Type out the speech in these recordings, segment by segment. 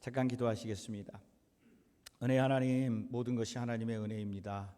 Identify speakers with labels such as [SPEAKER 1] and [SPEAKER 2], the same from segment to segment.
[SPEAKER 1] 잠깐 기도하시겠습니다. 은혜 하나님, 모든 것이 하나님의 은혜입니다.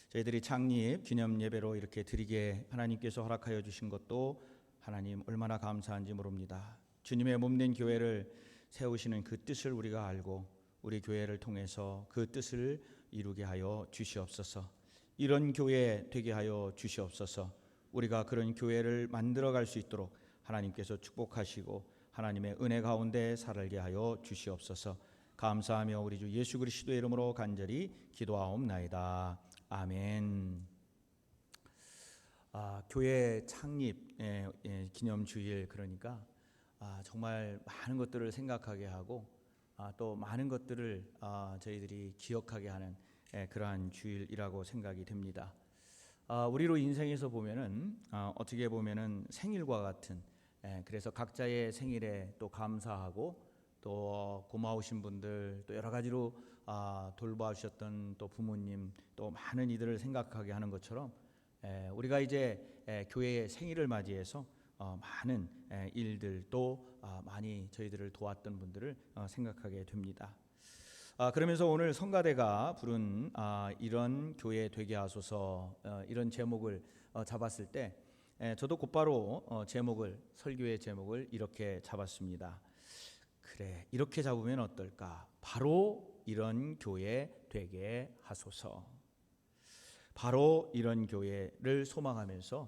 [SPEAKER 1] 저희들이 창립 기념 예배로 이렇게 드리게 하나님께서 허락하여 주신 것도 하나님 얼마나 감사한지 모릅니다. 주님의 몸된 교회를 세우시는 그 뜻을 우리가 알고 우리 교회를 통해서 그 뜻을 이루게 하여 주시옵소서. 이런 교회 되게 하여 주시옵소서. 우리가 그런 교회를 만들어갈 수 있도록 하나님께서 축복하시고 하나님의 은혜 가운데 살게 하여 주시옵소서. 감사하며 우리 주 예수 그리스도의 이름으로 간절히 기도하옵나이다. 아멘. 교회 창립 기념주일, 그러니까 정말 많은 것들을 생각하게 하고 또 많은 것들을 저희들이 기억하게 하는 그러한 주일이라고 생각이 됩니다. 우리로 인생에서 보면은 어떻게 보면은 생일과 같은, 그래서 각자의 생일에 또 감사하고 또 고마우신 분들, 또 여러 가지로 돌봐주셨던 또 부모님, 또 많은 이들을 생각하게 하는 것처럼 우리가 이제 교회의 생일을 맞이해서 많은 일들도 많이 저희들을 도왔던 분들을 생각하게 됩니다. 그러면서 오늘 성가대가 부른 이런 교회 되게 하소서, 이런 제목을 잡았을 때 저도 곧바로 설교의 제목을 이렇게 잡았습니다. 그래, 이렇게 잡으면 어떨까? 바로 이런 교회 되게 하소서. 바로 이런 교회를 소망하면서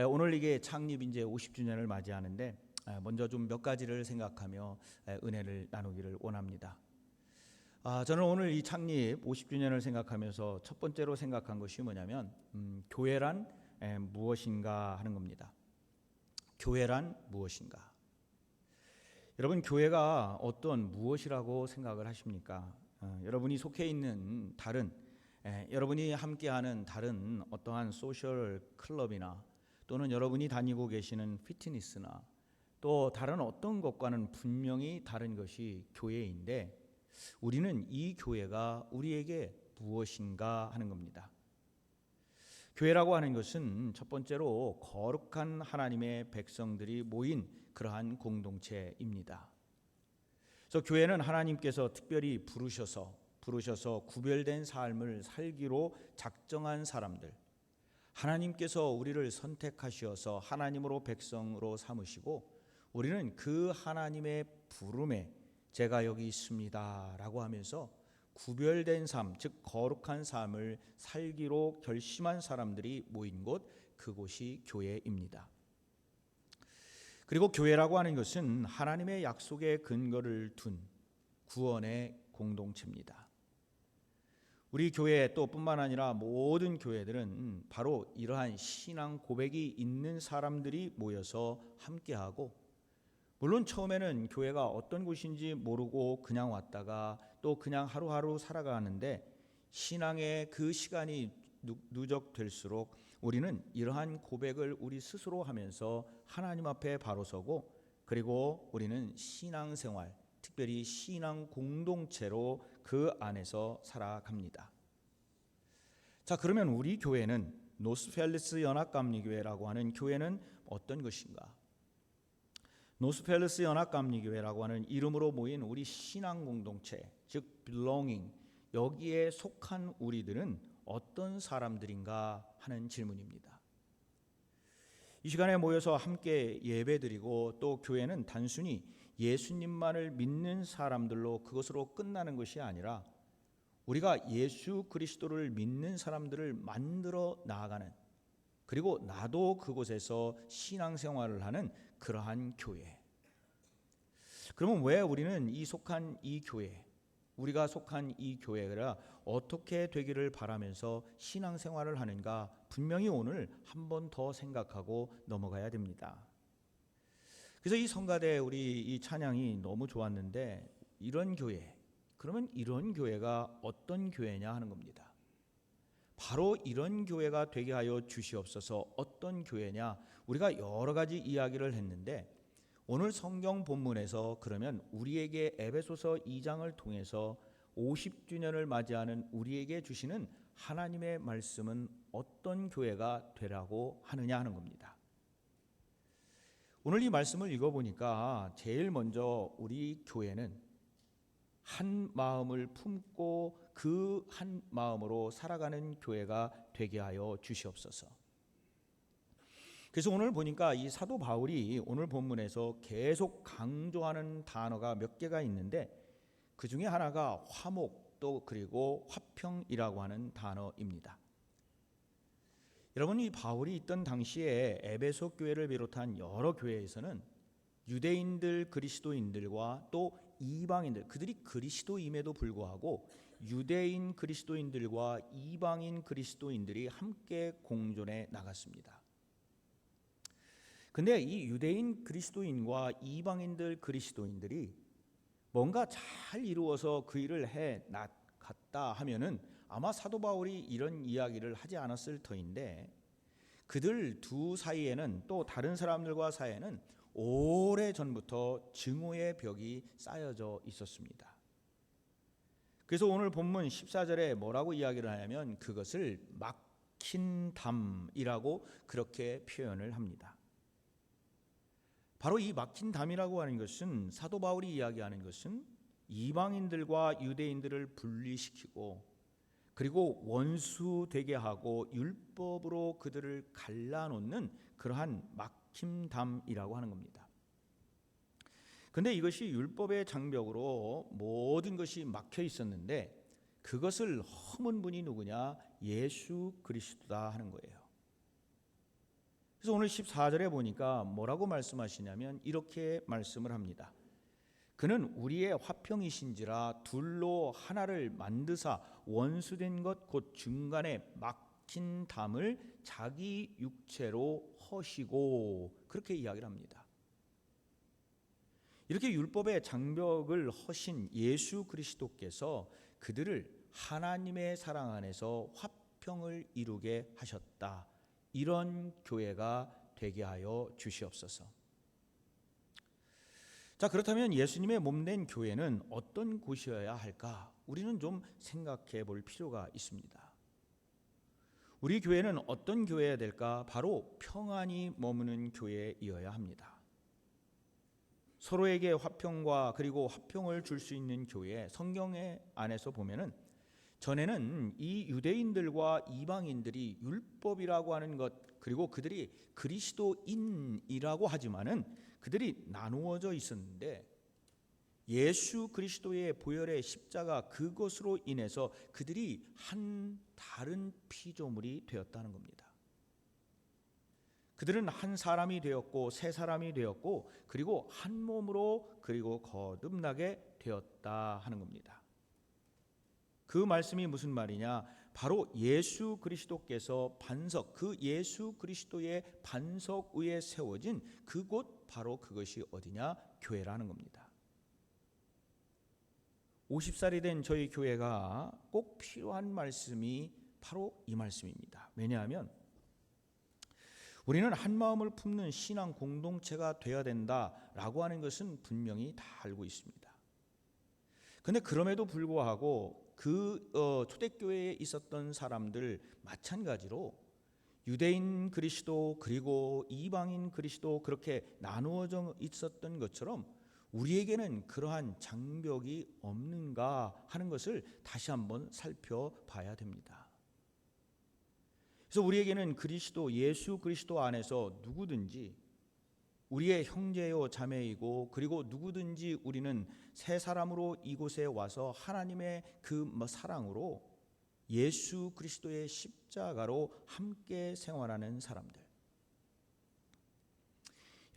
[SPEAKER 1] 오늘 이게 창립 이제 50주년을 맞이하는데 먼저 좀 몇 가지를 생각하며 은혜를 나누기를 원합니다. 저는 오늘 이 창립 50주년을 생각하면서 첫 번째로 생각한 것이 뭐냐면 교회란 무엇인가 하는 겁니다. 교회란 무엇인가? 여러분, 교회가 어떤 무엇이라고 생각을 하십니까? 여러분이 속해 있는 다른, 여러분이 함께하는 다른 어떠한 소셜 클럽이나 또는 여러분이 다니고 계시는 피트니스나 또 다른 어떤 것과는 분명히 다른 것이 교회인데, 우리는 이 교회가 우리에게 무엇인가 하는 겁니다. 교회라고 하는 것은 첫 번째로 거룩한 하나님의 백성들이 모인 그러한 공동체입니다. 그래서 교회는 하나님께서 특별히 부르셔서 구별된 삶을 살기로 작정한 사람들, 하나님께서 우리를 선택하셔서 하나님으로 백성으로 삼으시고 우리는 그 하나님의 부름에 제가 여기 있습니다 라고 하면서 구별된 삶, 즉 거룩한 삶을 살기로 결심한 사람들이 모인 곳, 그곳이 교회입니다. 그리고 교회라고 하는 것은 하나님의 약속에 근거를 둔 구원의 공동체입니다. 우리 교회 또 뿐만 아니라 모든 교회들은 바로 이러한 신앙 고백이 있는 사람들이 모여서 함께하고, 물론 처음에는 교회가 어떤 곳인지 모르고 그냥 왔다가 또 그냥 하루하루 살아가는데 신앙의 그 시간이 누적될수록 우리는 이러한 고백을 우리 스스로 하면서 하나님 앞에 바로 서고, 그리고 우리는 신앙생활, 특별히 신앙 공동체로 그 안에서 살아갑니다. 자, 그러면 우리 교회는 노스펠리스 연합감리교회라고 하는 교회는 어떤 것인가? 노스펠리스 연합감리교회라고 하는 이름으로 모인 우리 신앙 공동체, 즉 belonging, 여기에 속한 우리들은 어떤 사람들인가 하는 질문입니다. 이 시간에 모여서 함께 예배드리고 또 교회는 단순히 예수님만을 믿는 사람들로 그것으로 끝나는 것이 아니라 우리가 예수 그리스도를 믿는 사람들을 만들어 나아가는, 그리고 나도 그곳에서 신앙생활을 하는 그러한 교회. 그러면 왜 우리는 우리가 속한 이 교회가 어떻게 되기를 바라면서 신앙생활을 하는가, 분명히 오늘 한 번 더 생각하고 넘어가야 됩니다. 그래서 이 성가대 우리 이 찬양이 너무 좋았는데, 이런 교회, 그러면 이런 교회가 어떤 교회냐 하는 겁니다. 바로 이런 교회가 되게 하여 주시옵소서. 어떤 교회냐? 우리가 여러 가지 이야기를 했는데 오늘 성경 본문에서 그러면 우리에게 에베소서 2장을 통해서 50주년을 맞이하는 우리에게 주시는 하나님의 말씀은 어떤 교회가 되라고 하느냐 하는 겁니다. 오늘 이 말씀을 읽어보니까 제일 먼저 우리 교회는 한 마음을 품고 그 한 마음으로 살아가는 교회가 되게 하여 주시옵소서. 그래서 오늘 보니까 이 사도 바울이 오늘 본문에서 계속 강조하는 단어가 몇 개가 있는데 그 중에 하나가 화목 또 그리고 화평이라고 하는 단어입니다. 여러분, 이 바울이 있던 당시에 에베소 교회를 비롯한 여러 교회에서는 유대인들 그리스도인들과 또 이방인들, 그들이 그리스도임에도 불구하고 유대인 그리스도인들과 이방인 그리스도인들이 함께 공존해 나갔습니다. 근데 이 유대인 그리스도인과 이방인들 그리스도인들이 뭔가 잘 이루어서 그 일을 해 나갔다 하면은 아마 사도 바울이 이런 이야기를 하지 않았을 터인데, 그들 두 사이에는 또 다른 사람들과 사이에는 오래 전부터 증오의 벽이 쌓여져 있었습니다. 그래서 오늘 본문 14절에 뭐라고 이야기를 하냐면 그것을 막힌 담이라고 그렇게 표현을 합니다. 바로 이 막힌 담이라고 하는 것은, 사도 바울이 이야기하는 것은 이방인들과 유대인들을 분리시키고 그리고 원수 되게 하고 율법으로 그들을 갈라놓는 그러한 막힌 담이라고 하는 겁니다. 근데 이것이 율법의 장벽으로 모든 것이 막혀 있었는데 그것을 허문 분이 누구냐? 예수 그리스도다 하는 거예요. 그래서 오늘 14절에 보니까 뭐라고 말씀하시냐면 이렇게 말씀을 합니다. 그는 우리의 화평이신지라 둘로 하나를 만드사 원수된 것 곧 중간에 막힌 담을 자기 육체로 허시고, 그렇게 이야기를 합니다. 이렇게 율법의 장벽을 허신 예수 그리스도께서 그들을 하나님의 사랑 안에서 화평을 이루게 하셨다. 이런 교회가 되게 하여 주시옵소서. 자, 그렇다면 예수님의 몸된 교회는 어떤 곳이어야 할까? 우리는 좀 생각해 볼 필요가 있습니다. 우리 교회는 어떤 교회여야 될까? 바로 평안이 머무는 교회이어야 합니다. 서로에게 화평과 그리고 화평을 줄 수 있는 교회, 성경의 안에서 보면은 전에는 이 유대인들과 이방인들이 율법이라고 하는 것, 그리고 그들이 그리스도인이라고 하지만은 그들이 나누어져 있었는데 예수 그리스도의 보혈의 십자가, 그것으로 인해서 그들이 한 다른 피조물이 되었다는 겁니다. 그들은 한 사람이 되었고 새 사람이 되었고 그리고 한 몸으로 그리고 거듭나게 되었다 하는 겁니다. 그 말씀이 무슨 말이냐? 바로 예수 그리스도께서 반석, 그 예수 그리스도의 반석 위에 세워진 그곳, 바로 그것이 어디냐? 교회라는 겁니다. 50살이 된 저희 교회가 꼭 필요한 말씀이 바로 이 말씀입니다. 왜냐하면 우리는 한 마음을 품는 신앙 공동체가 되어야 된다라고 하는 것은 분명히 다 알고 있습니다. 그런데 그럼에도 불구하고 그 초대교회에 있었던 사람들 마찬가지로 유대인 그리스도 그리고 이방인 그리스도 그렇게 나누어져 있었던 것처럼 우리에게는 그러한 장벽이 없는가 하는 것을 다시 한번 살펴봐야 됩니다. 그래서 우리에게는 그리스도, 예수 그리스도 안에서 누구든지 우리의 형제요 자매이고 그리고 누구든지 우리는 새 사람으로 이곳에 와서 하나님의 그 사랑으로 예수 그리스도의 십자가로 함께 생활하는 사람들.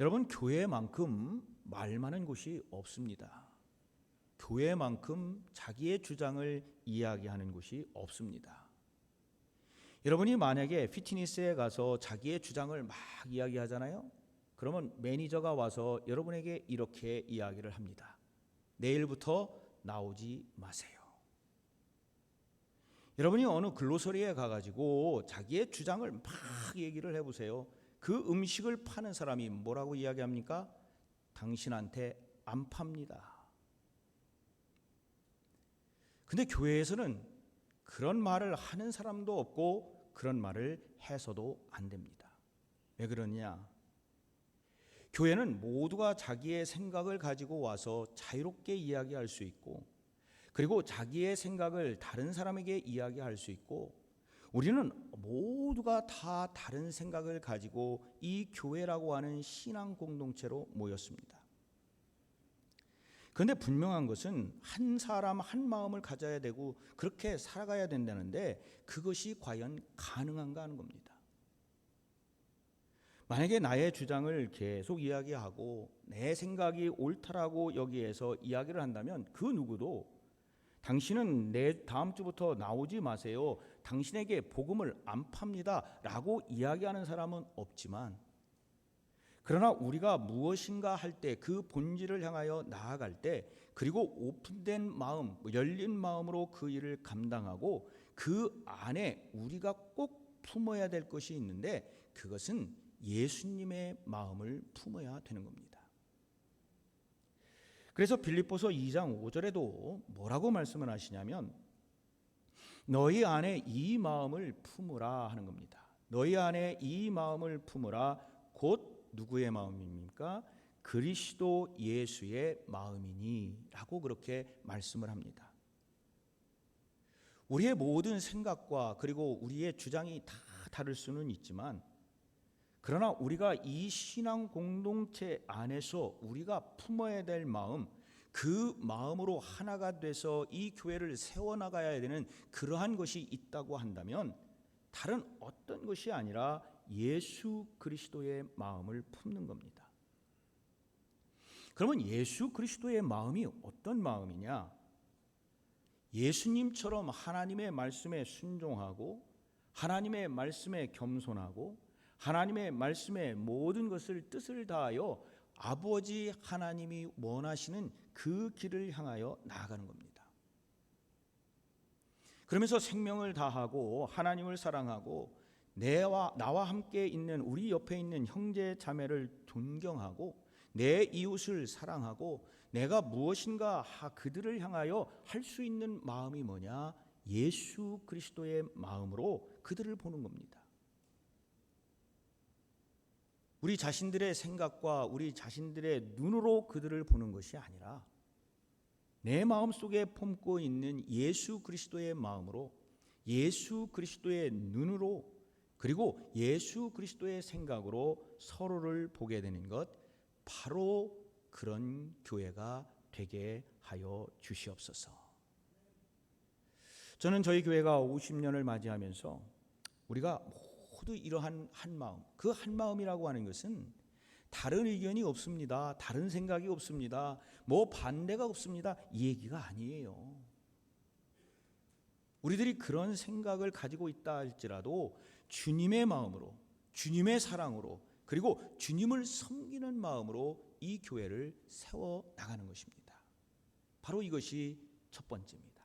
[SPEAKER 1] 여러분, 교회만큼 말 많은 곳이 없습니다. 교회만큼 자기의 주장을 이야기하는 곳이 없습니다. 여러분이 만약에 피트니스에 가서 자기의 주장을 막 이야기하잖아요. 그러면 매니저가 와서 여러분에게 이렇게 이야기를 합니다. 내일부터 나오지 마세요. 여러분이 어느 글로서리에 가가지고 자기의 주장을 막 얘기를 해보세요. 그 음식을 파는 사람이 뭐라고 이야기합니까? 당신한테 안 팝니다. 근데 교회에서는 그런 말을 하는 사람도 없고 그런 말을 해서도 안 됩니다. 왜 그러냐? 교회는 모두가 자기의 생각을 가지고 와서 자유롭게 이야기할 수 있고 그리고 자기의 생각을 다른 사람에게 이야기할 수 있고, 우리는 모두가 다 다른 생각을 가지고 이 교회라고 하는 신앙 공동체로 모였습니다. 그런데 분명한 것은 한 사람 한 마음을 가져야 되고 그렇게 살아가야 된다는데, 그것이 과연 가능한가 하는 겁니다. 만약에 나의 주장을 계속 이야기하고 내 생각이 옳다라고 여기에서 이야기를 한다면, 그 누구도 당신은 내 다음 주부터 나오지 마세요, 당신에게 복음을 안 팝니다 라고 이야기하는 사람은 없지만, 그러나 우리가 무엇인가 할 때, 그 본질을 향하여 나아갈 때, 그리고 오픈된 마음, 열린 마음으로 그 일을 감당하고 그 안에 우리가 꼭 품어야 될 것이 있는데, 그것은 예수님의 마음을 품어야 되는 겁니다. 그래서 빌립보서 2장 5절에도 뭐라고 말씀을 하시냐면, 너희 안에 이 마음을 품으라 하는 겁니다. 너희 안에 이 마음을 품으라, 곧 누구의 마음입니까? 그리스도 예수의 마음이니 라고 그렇게 말씀을 합니다. 우리의 모든 생각과 그리고 우리의 주장이 다 다를 수는 있지만, 그러나 우리가 이 신앙 공동체 안에서 우리가 품어야 될 마음, 그 마음으로 하나가 돼서 이 교회를 세워나가야 되는 그러한 것이 있다고 한다면, 다른 어떤 것이 아니라 예수 그리스도의 마음을 품는 겁니다. 그러면 예수 그리스도의 마음이 어떤 마음이냐? 예수님처럼 하나님의 말씀에 순종하고, 하나님의 말씀에 겸손하고, 하나님의 말씀에 모든 것을 뜻을 다하여 아버지 하나님이 원하시는 그 길을 향하여 나아가는 겁니다. 그러면서 생명을 다하고 하나님을 사랑하고, 나와 함께 있는 우리 옆에 있는 형제 자매를 존경하고, 내 이웃을 사랑하고, 내가 무엇인가 그들을 향하여 할 수 있는 마음이 뭐냐? 예수 그리스도의 마음으로 그들을 보는 겁니다. 우리 자신들의 생각과 우리 자신들의 눈으로 그들을 보는 것이 아니라, 내 마음속에 품고 있는 예수 그리스도의 마음으로, 예수 그리스도의 눈으로, 그리고 예수 그리스도의 생각으로 서로를 보게 되는 것, 바로 그런 교회가 되게 하여 주시옵소서. 저는 저희 교회가 50년을 맞이하면서 우리가 모두 이러한 한 마음, 그 한 마음이라고 하는 것은 다른 의견이 없습니다, 다른 생각이 없습니다, 뭐 반대가 없습니다, 이 얘기가 아니에요. 우리들이 그런 생각을 가지고 있다 할지라도 주님의 마음으로, 주님의 사랑으로, 그리고 주님을 섬기는 마음으로 이 교회를 세워 나가는 것입니다. 바로 이것이 첫 번째입니다.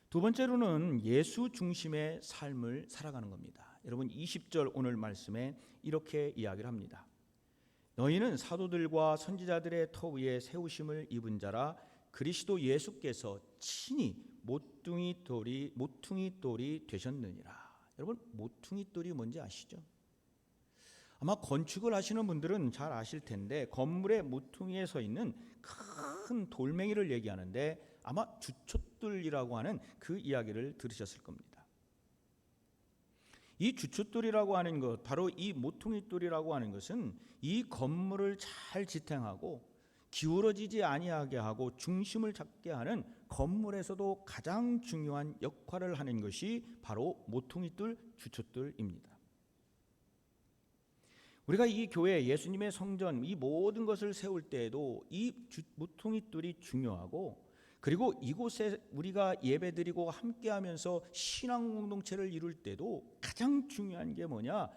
[SPEAKER 1] 두 번째로는 예수 중심의 삶을 살아가는 겁니다. 여러분, 20절 오늘 말씀에 이렇게 이야기를 합니다. 너희는 사도들과 선지자들의 터 위에 세우심을 입은 자라, 그리스도 예수께서 친히 모퉁이 돌이 되셨느니라. 여러분, 모퉁이 돌이 뭔지 아시죠? 아마 건축을 하시는 분들은 잘 아실 텐데, 건물의 모퉁이에 서 있는 큰 돌멩이를 얘기하는데, 아마 주춧돌이라고 하는 그 이야기를 들으셨을 겁니다. 이 주춧돌이라고 하는 것, 바로 이 모퉁이돌이라고 하는 것은 이 건물을 잘 지탱하고 기울어지지 아니하게 하고 중심을 잡게 하는 건물에서도 가장 중요한 역할을 하는 것이 바로 모퉁이돌, 주춧돌입니다. 우리가 이 교회, 예수님의 성전, 이 모든 것을 세울 때에도 이 모퉁이돌이 중요하고, 그리고 이곳에 우리가 예배드리고 함께하면서 신앙 공동체를 이룰 때도 가장 중요한 게 뭐냐?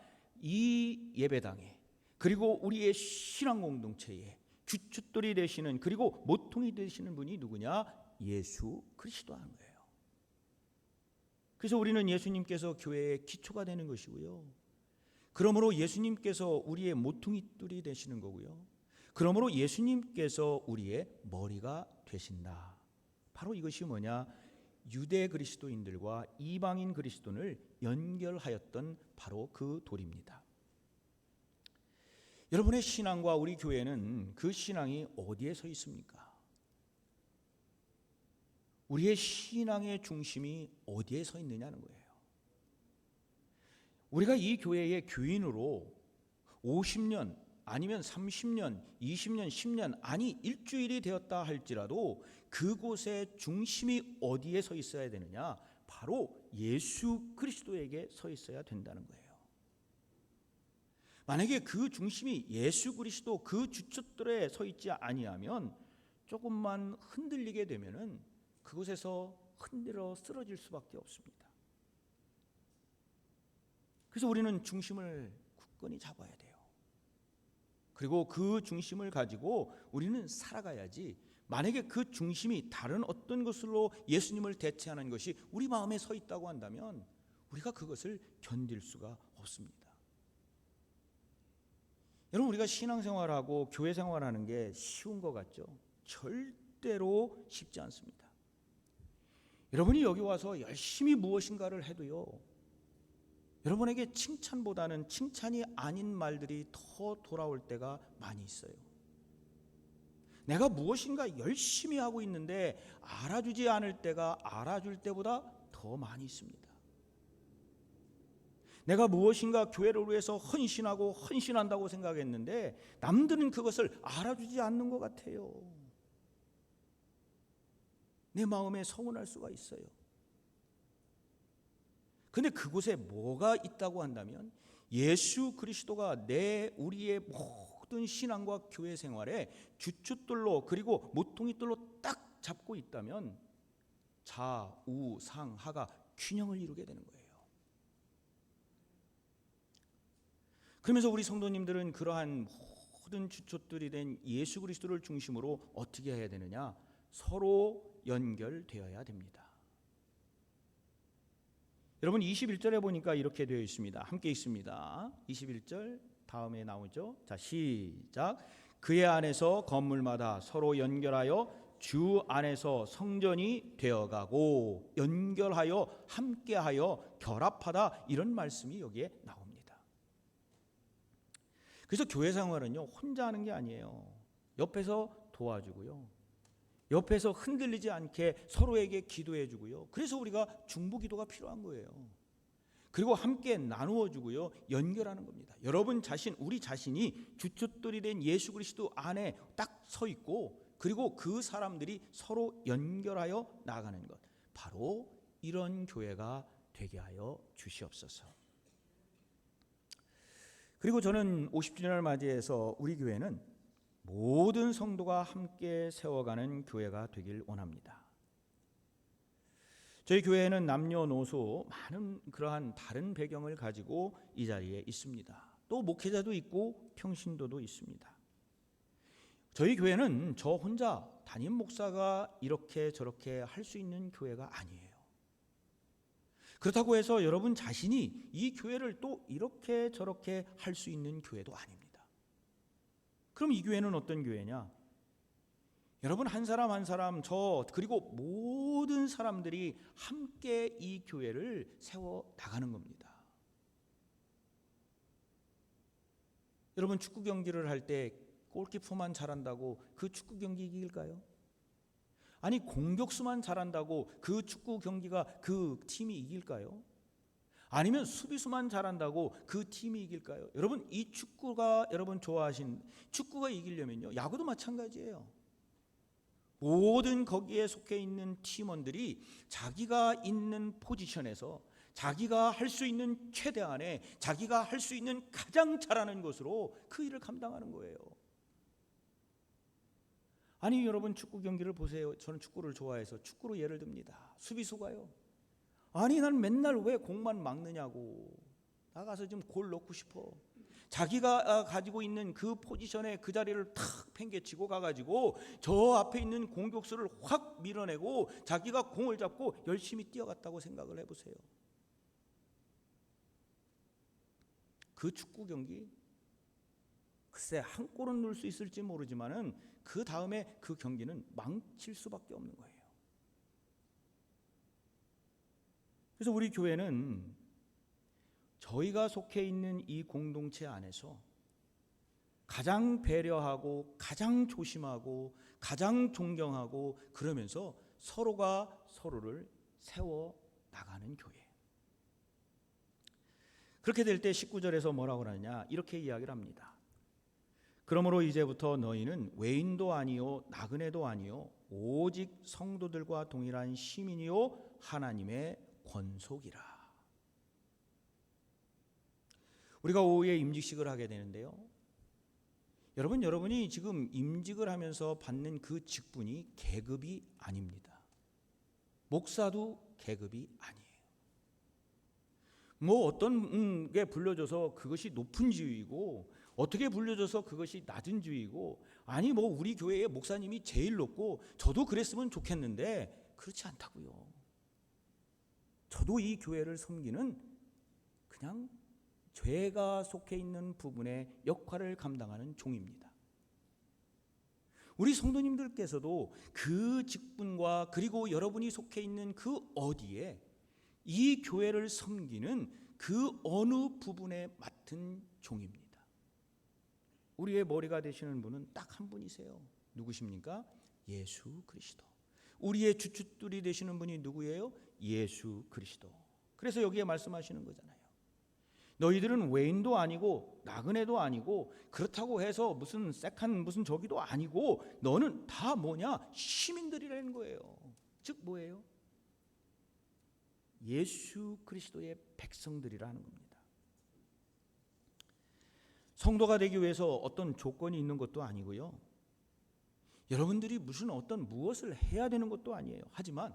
[SPEAKER 1] 이 예배당에, 그리고 우리의 신앙 공동체에 주춧돌이 되시는, 그리고 모퉁이 되시는 분이 누구냐? 예수 그리스도라는 거예요. 그래서 우리는 예수님께서 교회의 기초가 되는 것이고요, 그러므로 예수님께서 우리의 모퉁이돌이 되시는 거고요, 그러므로 예수님께서 우리의 머리가 되신다. 바로 이것이 뭐냐? 유대 그리스도인들과 이방인 그리스도인을 연결하였던 바로 그 돌입니다. 여러분의 신앙과 우리 교회는 그 신앙이 어디에 서 있습니까? 우리의 신앙의 중심이 어디에 서 있느냐는 거예요. 우리가 이 교회의 교인으로 50년 아니면 30년, 20년, 10년 아니 일주일이 되었다 할지라도 그곳의 중심이 어디에 서 있어야 되느냐? 바로 예수 그리스도에게 서 있어야 된다는 거예요. 만약에 그 중심이 예수 그리스도 그 주춧돌에 서 있지 아니하면 조금만 흔들리게 되면은 그곳에서 흔들어 쓰러질 수밖에 없습니다. 그래서 우리는 중심을 굳건히 잡아야 돼요. 그리고 그 중심을 가지고 우리는 살아가야지, 만약에 그 중심이 다른 어떤 것으로 예수님을 대체하는 것이 우리 마음에 서 있다고 한다면 우리가 그것을 견딜 수가 없습니다. 여러분, 우리가 신앙생활하고 교회 생활하는 게 쉬운 것 같죠? 절대로 쉽지 않습니다. 여러분이 여기 와서 열심히 무엇인가를 해도요, 여러분에게 칭찬보다는 칭찬이 아닌 말들이 더 돌아올 때가 많이 있어요. 내가 무엇인가 열심히 하고 있는데 알아주지 않을 때가 알아줄 때보다 더 많이 있습니다. 내가 무엇인가 교회를 위해서 헌신하고 헌신한다고 생각했는데 남들은 그것을 알아주지 않는 것 같아요. 내 마음에 서운할 수가 있어요. 근데 그곳에 뭐가 있다고 한다면 예수 그리스도가 우리의 모든 신앙과 교회 생활에 주춧돌로 그리고 모퉁이돌로 딱 잡고 있다면 좌우 상하가 균형을 이루게 되는 거예요. 그러면서 우리 성도님들은 그러한 모든 주춧돌이 된 예수 그리스도를 중심으로 어떻게 해야 되느냐? 서로 연결되어야 됩니다. 여러분 21절에 보니까 이렇게 되어 있습니다. 함께 있습니다. 21절 다음에 나오죠. 자, 시작. 그의 안에서 건물마다 서로 연결하여 주 안에서 성전이 되어가고, 연결하여 함께하여 결합하다, 이런 말씀이 여기에 나옵니다. 그래서 교회 생활은요, 혼자 하는 게 아니에요. 옆에서 도와주고요, 옆에서 흔들리지 않게 서로에게 기도해 주고요. 그래서 우리가 중보기도가 필요한 거예요. 그리고 함께 나누어 주고요, 연결하는 겁니다. 여러분 자신, 우리 자신이 주춧돌이 된 예수 그리스도 안에 딱 서 있고, 그리고 그 사람들이 서로 연결하여 나가는 것, 바로 이런 교회가 되게 하여 주시옵소서. 그리고 저는 50주년을 맞이해서 우리 교회는 모든 성도가 함께 세워가는 교회가 되길 원합니다. 저희 교회는 남녀노소 많은 그러한 다른 배경을 가지고 이 자리에 있습니다. 또 목회자도 있고 평신도도 있습니다. 저희 교회는 저 혼자 담임 목사가 이렇게 저렇게 할 수 있는 교회가 아니에요. 그렇다고 해서 여러분 자신이 이 교회를 또 이렇게 저렇게 할 수 있는 교회도 아닙니다. 그럼 이 교회는 어떤 교회냐? 여러분 한 사람 한 사람, 저 그리고 모든 사람들이 함께 이 교회를 세워 나가는 겁니다. 여러분 축구 경기를 할 때 골키퍼만 잘한다고 그 축구 경기 이길까요? 아니 공격수만 잘한다고 그 축구 경기가 그 팀이 이길까요? 아니면 수비수만 잘한다고 그 팀이 이길까요? 여러분 이 축구가 여러분 좋아하신 축구가 이기려면요, 야구도 마찬가지예요. 모든 거기에 속해 있는 팀원들이 자기가 있는 포지션에서 자기가 할 수 있는 최대한의, 자기가 할 수 있는 가장 잘하는 것으로 그 일을 감당하는 거예요. 아니 여러분 축구 경기를 보세요. 저는 축구를 좋아해서 축구로 예를 듭니다. 수비수가요, 아니 난 맨날 왜 공만 막느냐고, 나가서 좀 골 넣고 싶어. 자기가 가지고 있는 그 포지션에 그 자리를 탁 팽개치고 가가지고 저 앞에 있는 공격수를 확 밀어내고 자기가 공을 잡고 열심히 뛰어갔다고 생각을 해보세요. 그 축구 경기 글쎄 한 골은 넣을 수 있을지 모르지만은 그 다음에 그 경기는 망칠 수밖에 없는 거예요. 그래서 우리 교회는 저희가 속해 있는 이 공동체 안에서 가장 배려하고 가장 조심하고 가장 존경하고 그러면서 서로가 서로를 세워 나가는 교회. 그렇게 될 때 19절에서 뭐라고 하느냐, 이렇게 이야기를 합니다. 그러므로 이제부터 너희는 외인도 아니요 나그네도 아니요 오직 성도들과 동일한 시민이요 하나님의 권속이라. 우리가 오후에 임직식을 하게 되는데요, 여러분이 지금 임직을 하면서 받는 그 직분이 계급이 아닙니다. 목사도 계급이 아니에요. 뭐 어떤 게 불려줘서 그것이 높은 지위이고 어떻게 불려줘서 그것이 낮은 지위이고, 아니 뭐 우리 교회의 목사님이 제일 높고 저도 그랬으면 좋겠는데 그렇지 않다고요. 저도 이 교회를 섬기는 그냥 죄가 속해 있는 부분의 역할을 감당하는 종입니다. 우리 성도님들께서도 그 직분과 그리고 여러분이 속해 있는 그 어디에 이 교회를 섬기는 그 어느 부분에 맡은 종입니다. 우리의 머리가 되시는 분은 딱 한 분이세요. 누구십니까? 예수 그리스도. 우리의 주춧돌이 되시는 분이 누구예요? 예수 그리스도. 그래서 여기에 말씀하시는 거잖아요. 너희들은 외인도 아니고 나그네도 아니고 그렇다고 해서 무슨 섹한 무슨 저기도 아니고 너는 다 뭐냐? 시민들이라는 거예요. 즉 뭐예요? 예수 그리스도의 백성들이라는 겁니다. 성도가 되기 위해서 어떤 조건이 있는 것도 아니고요, 여러분들이 무엇을 해야 되는 것도 아니에요. 하지만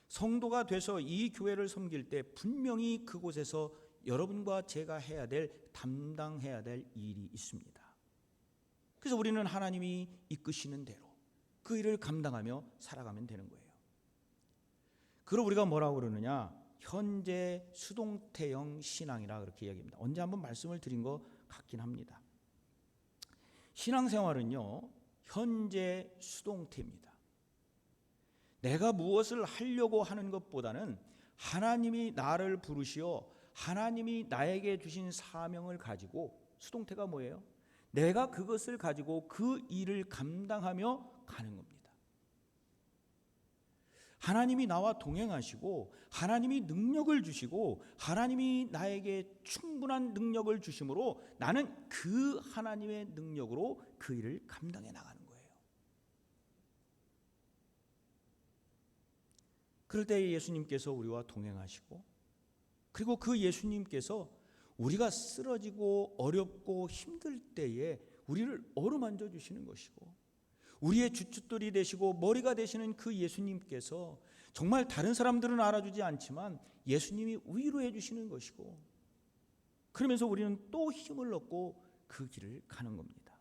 [SPEAKER 1] 성도가 돼서 이 교회를 섬길 때 분명히 그곳에서 여러분과 제가 담당해야 될 일이 있습니다. 그래서 우리는 하나님이 이끄시는 대로 그 일을 감당하며 살아가면 되는 거예요. 그걸 우리가 뭐라고 그러느냐, 현재 수동태형 신앙이라 그렇게 이야기합니다. 언제 한번 말씀을 드린 것 같긴 합니다. 신앙생활은요, 현재 수동태입니다. 내가 무엇을 하려고 하는 것보다는 하나님이 나를 부르시어 하나님이 나에게 주신 사명을 가지고, 수동태가 뭐예요? 내가 그것을 가지고 그 일을 감당하며 가는 겁니다. 하나님이 나와 동행하시고 하나님이 능력을 주시고 하나님이 나에게 충분한 능력을 주심으로 나는 그 하나님의 능력으로 그 일을 감당해 나가는 거예요. 그럴 때 예수님께서 우리와 동행하시고, 그리고 그 예수님께서 우리가 쓰러지고 어렵고 힘들 때에 우리를 어루만져 주시는 것이고, 우리의 주춧돌이 되시고 머리가 되시는 그 예수님께서 정말 다른 사람들은 알아주지 않지만 예수님이 위로해 주시는 것이고, 그러면서 우리는 또 힘을 얻고 그 길을 가는 겁니다.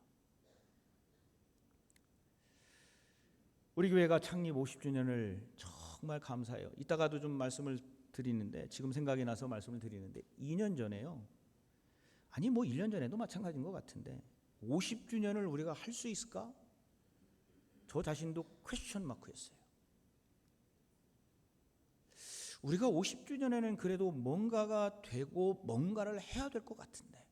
[SPEAKER 1] 우리 교회가 창립 50주년을 정말 감사해요. 이따가도 좀 말씀을 드리는데, 지금 생각이 나서 말씀을 드리는데, 2년 전에요, 아니 뭐 1년 전에도 마찬가지인 것 같은데 50주년을 우리가 할 수 있을까? 저 자신도 퀘스천 마크였어요. 우리가 50주년에는 그래도 뭔가가 되고 뭔가를 해야 될 것 같은데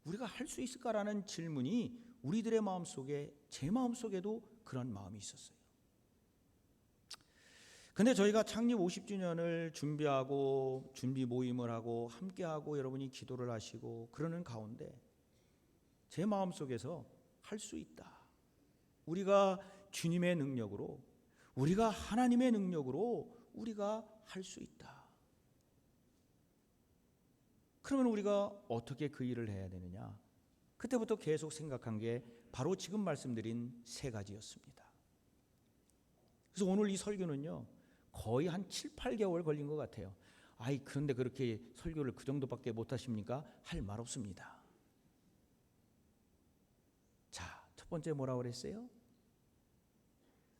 [SPEAKER 1] 우리가 할 수 있을까라는 질문이 우리들의 마음속에, 제 마음속에도 그런 마음이 있었어요. 근데 저희가 창립 50주년을 준비하고 준비 모임을 하고 함께하고 여러분이 기도를 하시고 그러는 가운데 제 마음속에서 할 수 있다, 우리가 주님의 능력으로, 우리가 하나님의 능력으로 우리가 할 수 있다. 그러면 우리가 어떻게 그 일을 해야 되느냐? 그때부터 계속 생각한 게 바로 지금 말씀드린 세 가지였습니다. 그래서 오늘 이 설교는요, 거의 한 7, 8개월 걸린 것 같아요. 그런데 그렇게 설교를 그 정도밖에 못 하십니까? 할 말 없습니다. 자, 첫 번째 뭐라고 그랬어요?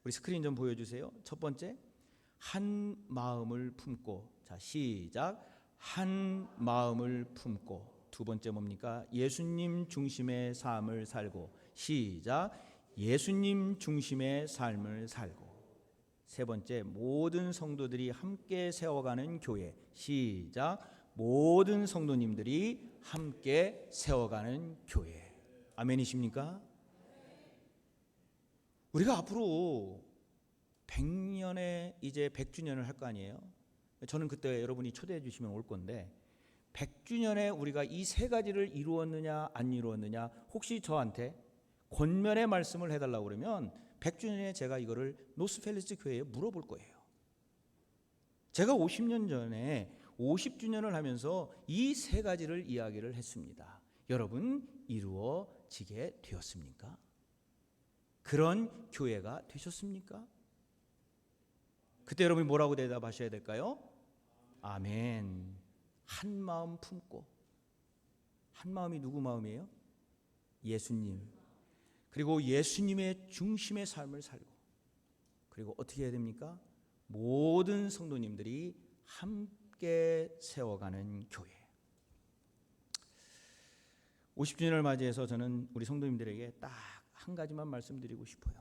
[SPEAKER 1] 우리 스크린 좀 보여주세요. 첫 번째, 한 마음을 품고. 자, 시작. 한 마음을 품고. 두 번째 뭡니까? 예수님 중심의 삶을 살고. 시작. 예수님 중심의 삶을 살고. 세 번째, 모든 성도들이 함께 세워가는 교회. 시작. 모든 성도님들이 함께 세워가는 교회. 아멘이십니까? 우리가 앞으로 100년에 이제 100주년을 할 거 아니에요. 저는 그때 여러분이 초대해 주시면 올 건데 100주년에 우리가 이 세 가지를 이루었느냐 안 이루었느냐 혹시 저한테 권면의 말씀을 해달라고 그러면 100주년에 제가 이거를 노스펠리스 교회에 물어볼 거예요. 제가 50년 전에 50주년을 하면서 이 세 가지를 이야기를 했습니다. 여러분 이루어지게 되었습니까? 그런 교회가 되셨습니까? 그때 여러분이 뭐라고 대답하셔야 될까요? 아멘. 한 마음 품고. 한 마음이 누구 마음이에요? 예수님. 그리고 예수님의 중심의 삶을 살고, 그리고 어떻게 해야 됩니까? 모든 성도님들이 함께 세워가는 교회. 50주년을 맞이해서 저는 우리 성도님들에게 딱 한 가지만 말씀드리고 싶어요.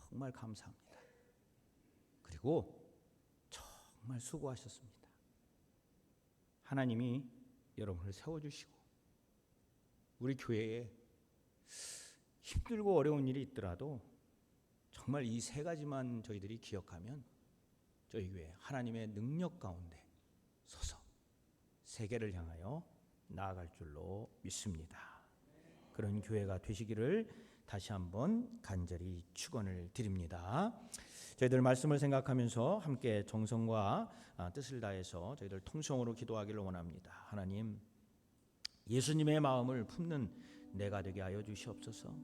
[SPEAKER 1] 정말 감사합니다. 그리고 정말 수고하셨습니다. 하나님이 여러분을 세워주시고 우리 교회에 힘들고 어려운 일이 있더라도 정말 이 세 가지만 저희들이 기억하면 저희 교회 하나님의 능력 가운데 서서 세계를 향하여 나아갈 줄로 믿습니다. 그런 교회가 되시기를 다시 한번 간절히 축원을 드립니다. 저희들 말씀을 생각하면서 함께 정성과 뜻을 다해서 저희들 통성으로 기도하기를 원합니다. 하나님, 예수님의 마음을 품는 내가 되게 하여 주시옵소서.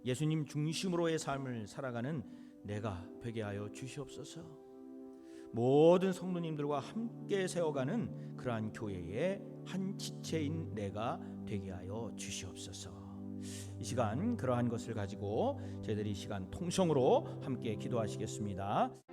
[SPEAKER 1] 예수님 중심으로의 삶을 살아가는 내가 되게 하여 주시옵소서. 모든 성도님들과 함께 세워가는 그러한 교회의 한 지체인 내가 되게 하여 주시옵소서. 이 시간 그러한 것을 가지고 저희들이 이 시간 통성으로 함께 기도하시겠습니다.